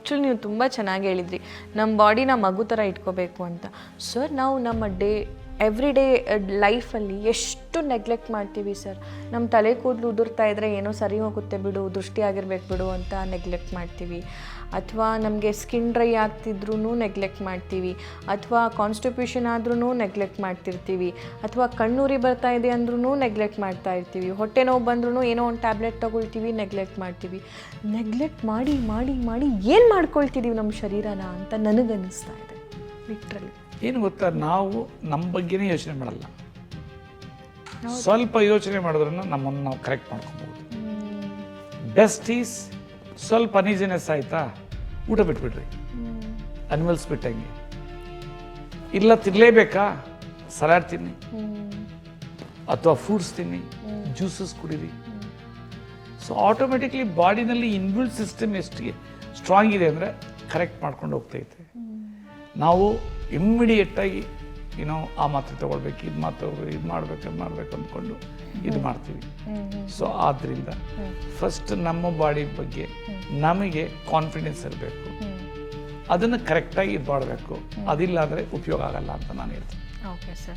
Actually ನೀವು ತುಂಬ ಚೆನ್ನಾಗಿ ಹೇಳಿದ್ರಿ, ನಮ್ಮ ಬಾಡಿನ ಮಗು ಥರ ಇಟ್ಕೋಬೇಕು ಅಂತ. ಸರ್ ನಾವು ನಮ್ಮ ಎವ್ರಿ ಡೇ ಲೈಫಲ್ಲಿ ಎಷ್ಟು ನೆಗ್ಲೆಕ್ಟ್ ಮಾಡ್ತೀವಿ ಸರ್. ನಮ್ಮ ತಲೆ ಕೂದಲು ಉದುರ್ತಾ ಇದ್ದರೆ ಏನೋ ಸರಿ ಹೋಗುತ್ತೆ ಬಿಡು, ದೃಷ್ಟಿ ಆಗಿರ್ಬೇಕು ಬಿಡು ಅಂತ ನೆಗ್ಲೆಕ್ಟ್ ಮಾಡ್ತೀವಿ. ಅಥವಾ ನಮಗೆ ಸ್ಕಿನ್ ಡ್ರೈ ಆಗ್ತಿದ್ರೂ ನೆಗ್ಲೆಕ್ಟ್ ಮಾಡ್ತೀವಿ. ಅಥವಾ ಕಾನ್ಸ್ಟಿಪ್ಯೂಷನ್ ಆದ್ರೂ ನೆಗ್ಲೆಕ್ಟ್ ಮಾಡ್ತಿರ್ತೀವಿ. ಅಥವಾ ಕಣ್ಣುರಿ ಬರ್ತಾ ಇದೆ ಅಂದ್ರೂ ನೆಗ್ಲೆಕ್ಟ್ ಮಾಡ್ತಾ ಇರ್ತೀವಿ. ಹೊಟ್ಟೆ ನೋವು ಬಂದ್ರೂ ಏನೋ ಒಂದು ಟ್ಯಾಬ್ಲೆಟ್ ತೊಗೊಳ್ತೀವಿ, ನೆಗ್ಲೆಕ್ಟ್ ಮಾಡ್ತೀವಿ. ನೆಗ್ಲೆಕ್ಟ್ ಮಾಡಿ ಮಾಡಿ ಮಾಡಿ ಏನು ಮಾಡ್ಕೊಳ್ತಿದ್ದೀವಿ ನಮ್ಮ ಶರೀರನ ಅಂತ ನನಗನ್ನಿಸ್ತಾ ಇದೆ ಲಿಟ್ರಲಿ. ಏನು ಗೊತ್ತಾ, ನಾವು ನಮ್ಮ ಬಗ್ಗೆನೇ ಯೋಚನೆ ಮಾಡಲ್ಲ. ಸ್ವಲ್ಪ ಯೋಚನೆ ಮಾಡಿದ್ರೂ ನಮ್ಮನ್ನು ನಾವು ಕರೆಕ್ಟ್ ಮಾಡ್ಕೊಬೋದು. ಬೆಸ್ಟ್ ಈಸ್ ಸ್ವಲ್ಪ ಅನೀಸಿನೆಸ್ ಆಯ್ತಾ, ಊಟ ಬಿಟ್ಬಿಡ್ರಿ, ಅನಿಮಲ್ಸ್ ಬಿಟ್ಟಂಗೆ. ಇಲ್ಲ ತಿನ್ನಲೇಬೇಕಾ, ಸಲಾಡ್ ತಿನ್ನಿ ಅಥವಾ ಫ್ರೂಟ್ಸ್ ತಿನ್ನಿ, ಜ್ಯೂಸಸ್ ಕುಡೀರಿ. ಸೊ ಆಟೋಮೆಟಿಕ್ಲಿ ಬಾಡಿನಲ್ಲಿ ಇನ್ಬಿಲ್ಟ್ ಸಿಸ್ಟಮ್ ಎಷ್ಟು ಸ್ಟ್ರಾಂಗ್ ಇದೆ ಅಂದರೆ ಕರೆಕ್ಟ್ ಮಾಡ್ಕೊಂಡು ಹೋಗ್ತೈತೆ. ನಾವು ಇಮ್ಮಿಡಿಯೇಟಾಗಿ ಏನೋ ಆ ಮಾತ್ರೆ ತೊಗೊಳ್ಬೇಕು, ಇದು ಮಾತ್ರೆ ಇದು ಮಾಡಬೇಕು ಅಂದ್ಕೊಂಡು ಇದು ಮಾಡ್ತೀವಿ. ಸೊ ಆದ್ದರಿಂದ ಫಸ್ಟ್ ನಮ್ಮ ಬಾಡಿ ಬಗ್ಗೆ ನಮಗೆ ಕಾನ್ಫಿಡೆನ್ಸ್ ಇರಬೇಕು, ಅದನ್ನು ಕರೆಕ್ಟಾಗಿ ಇದು ಮಾಡಬೇಕು. ಅದಿಲ್ಲ ಅಂದರೆ ಉಪಯೋಗ ಆಗಲ್ಲ ಅಂತ ನಾನು ಹೇಳ್ತೀನಿ. Okay sir.